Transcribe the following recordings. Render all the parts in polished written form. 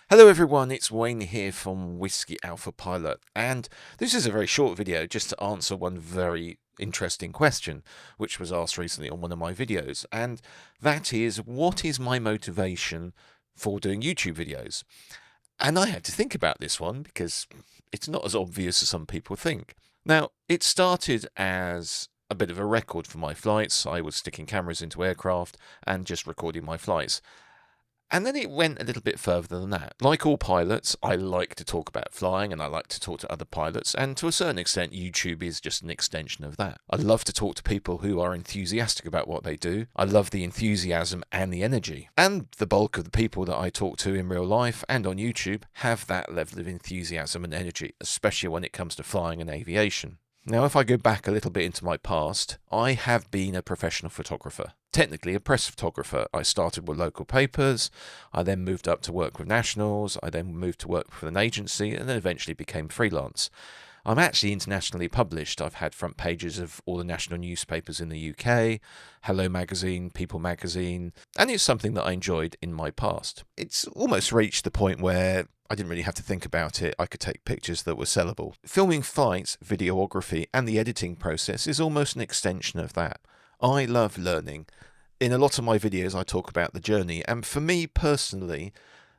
Hello everyone, it's Wayne here from whiskeyalphapilot, and this is a very short video just to answer one very interesting question which was asked recently on one of my videos, and that is, what is my motivation for doing YouTube videos? And I had to think about this one because it's not as obvious as some people think. Now, it started as a bit of a record for my flights. I was sticking cameras into aircraft and just recording my flights. And then it went a little bit further than that. Like all pilots, I like to talk about flying and I like to talk to other pilots, and to a certain extent, YouTube is just an extension of that. I love to talk to people who are enthusiastic about what they do. I love the enthusiasm and the energy. And the bulk of the people that I talk to in real life and on YouTube have that level of enthusiasm and energy, especially when it comes to flying and aviation. Now, if I go back a little bit into my past, I have been a professional photographer. Technically a press photographer. I started with local papers, I then moved up to work with nationals, I then moved to work for an agency, and then eventually became freelance. I'm actually internationally published. I've had front pages of all the national newspapers in the UK, Hello Magazine, People Magazine, and it's something that I enjoyed in my past. It's almost reached the point where I didn't really have to think about it. I could take pictures that were sellable. Filming flights, videography, and the editing process is almost an extension of that. I love learning. In a lot of my videos, I talk about the journey, and for me personally,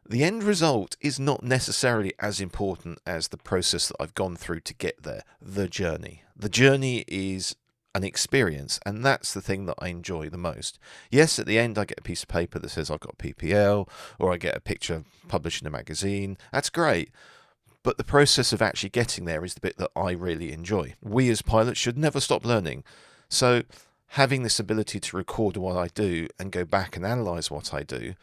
the end result is not necessarily as important as the process that I've gone through to get there, the journey. The journey is an experience, and that's the thing that I enjoy the most. Yes, at the end I get a piece of paper that says I've got PPL, or I get a picture published in a magazine. That's great, but the process of actually getting there is the bit that I really enjoy. We as pilots should never stop learning. So having this ability to record what I do and go back and analyse what I do,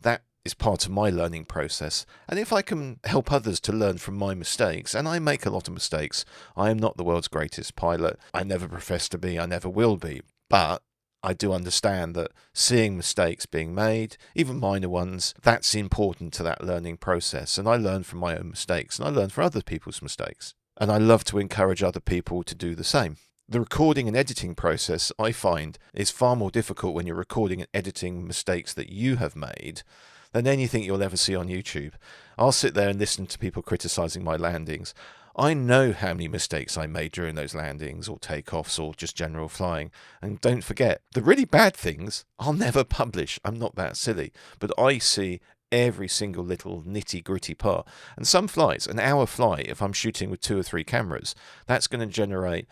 that is part of my learning process. And if I can help others to learn from my mistakes, and I make a lot of mistakes, I am not the world's greatest pilot. I never profess to be, I never will be. But I do understand that seeing mistakes being made, even minor ones, that's important to that learning process. And I learn from my own mistakes, and I learn from other people's mistakes. And I love to encourage other people to do the same. The recording and editing process, I find, is far more difficult when you're recording and editing mistakes that you have made than anything you'll ever see on YouTube. I'll sit there and listen to people criticising my landings. I know how many mistakes I made during those landings or takeoffs or just general flying. And don't forget, the really bad things I'll never publish. I'm not that silly. But I see every single little nitty-gritty part. And some flights, an hour flight, if I'm shooting with 2 or 3 cameras, that's going to generate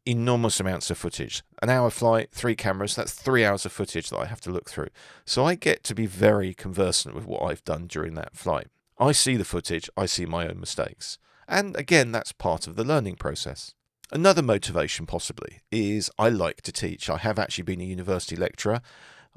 enormous amounts of footage. An hour flight, 3 cameras, that's 3 hours of footage that I have to look through. So I get to be very conversant with what I've done during that flight. I see the footage, I see my own mistakes. And again, that's part of the learning process. Another motivation possibly is I like to teach. I have actually been a university lecturer.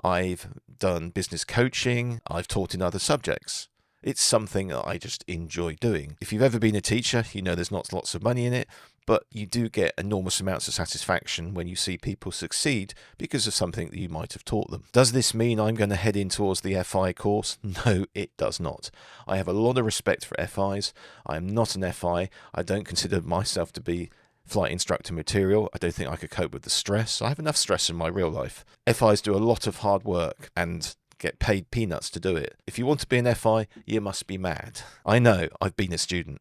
I've done business coaching. I've taught in other subjects. It's something that I just enjoy doing. If you've ever been a teacher, you know there's not lots of money in it, but you do get enormous amounts of satisfaction when you see people succeed because of something that you might have taught them. Does this mean I'm going to head in towards the FI course? No, it does not. I have a lot of respect for FIs. I am not an FI. I don't consider myself to be flight instructor material. I don't think I could cope with the stress. I have enough stress in my real life. FIs do a lot of hard work and get paid peanuts to do it. If you want to be an FI, you must be mad. I know, I've been a student.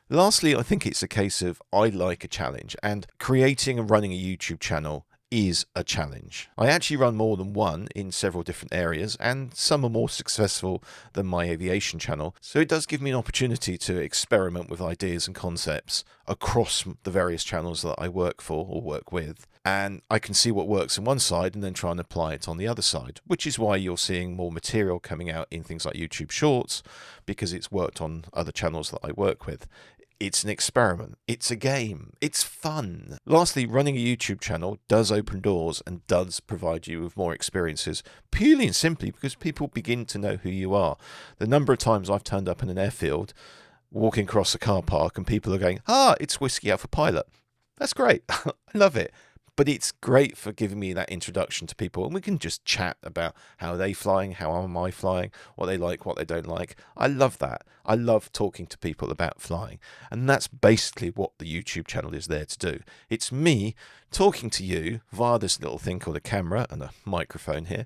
Lastly, I think it's a case of I like a challenge, and creating and running a YouTube channel is a challenge. I actually run more than one in several different areas, and some are more successful than my aviation channel, so it does give me an opportunity to experiment with ideas and concepts across the various channels that I work for or work with, and I can see what works on one side and then try and apply it on the other side, which is why you're seeing more material coming out in things like YouTube Shorts, because it's worked on other channels that I work with. It's an experiment. It's a game. It's fun. Lastly, running a YouTube channel does open doors and does provide you with more experiences, purely and simply because people begin to know who you are. The number of times I've turned up in an airfield, walking across a car park, and people are going, it's Whiskey Alpha Pilot. That's great. I love it. But it's great for giving me that introduction to people, and we can just chat about how are they flying, how am I flying, what they like, what they don't like. I love that. I love talking to people about flying, and that's basically what the YouTube channel is there to do. It's me talking to you via this little thing called a camera and a microphone here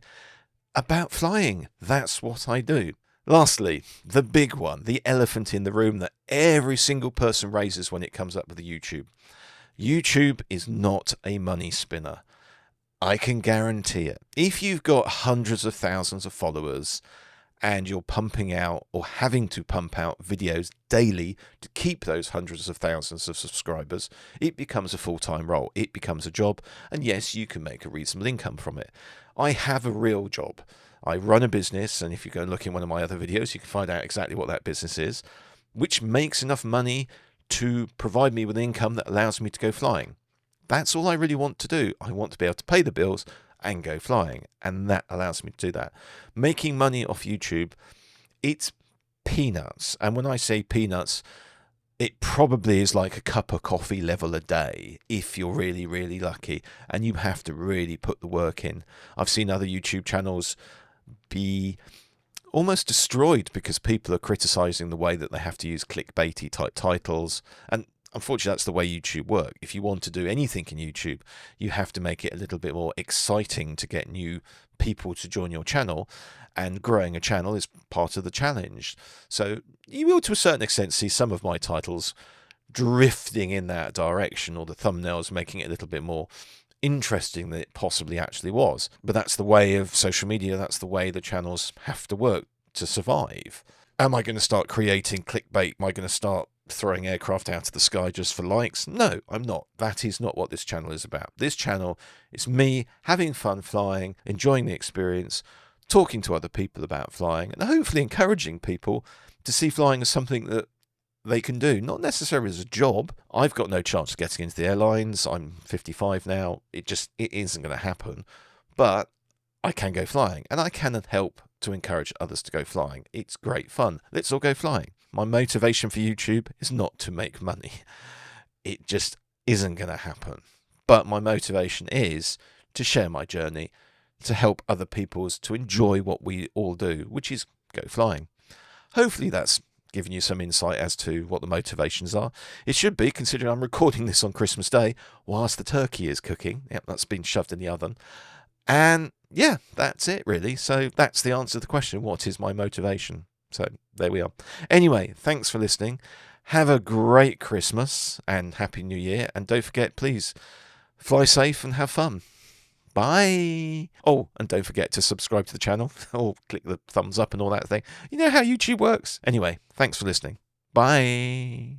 about flying. That's what I do. Lastly, the big one, the elephant in the room that every single person raises when it comes up with the YouTube. YouTube is not a money spinner. I can guarantee it. If you've got hundreds of thousands of followers and you're pumping out or having to pump out videos daily to keep those hundreds of thousands of subscribers, it becomes a full-time role. It becomes a job. And yes, you can make a reasonable income from it. I have a real job. I run a business, and if you go and look in one of my other videos, you can find out exactly what that business is, which makes enough money to provide me with an income that allows me to go flying. That's all I really want to do. I want to be able to pay the bills and go flying, and that allows me to do that. Making money off YouTube, it's peanuts. And when I say peanuts, it probably is like a cup of coffee level a day if you're really, really lucky, and you have to really put the work in. I've seen other YouTube channels be almost destroyed because people are criticizing the way that they have to use clickbaity type titles, and unfortunately that's the way YouTube works. If you want to do anything in YouTube, you have to make it a little bit more exciting to get new people to join your channel, and growing a channel is part of the challenge. So you will to a certain extent see some of my titles drifting in that direction, or the thumbnails making it a little bit more interesting than it possibly actually was. But that's the way of social media. That's the way the channels have to work to survive. Am I going to start creating clickbait? Am I going to start throwing aircraft out of the sky just for likes? No, I'm not. That is not what this channel is about. This channel is me having fun flying, enjoying the experience, talking to other people about flying, and hopefully encouraging people to see flying as something that they can do, not necessarily as a job. I've got no chance of getting into the airlines. I'm 55 now. It isn't going to happen. But I can go flying, and I can help to encourage others to go flying. It's great fun. Let's all go flying. My motivation for YouTube is not to make money. It just isn't going to happen. But my motivation is to share my journey, to help other people to enjoy what we all do, which is go flying. Hopefully that's given you some insight as to what the motivations are. It should be, considering I'm recording this on Christmas Day whilst the turkey is cooking. Yep, that's been shoved in the oven. And yeah, that's it really. So that's the answer to the question, what is my motivation? So there we are. Anyway, thanks for listening. Have a great Christmas and Happy New Year. And don't forget, please, fly safe and have fun. Bye. Oh, and don't forget to subscribe to the channel or click the thumbs up and all that thing. You know how YouTube works. Anyway, thanks for listening. Bye.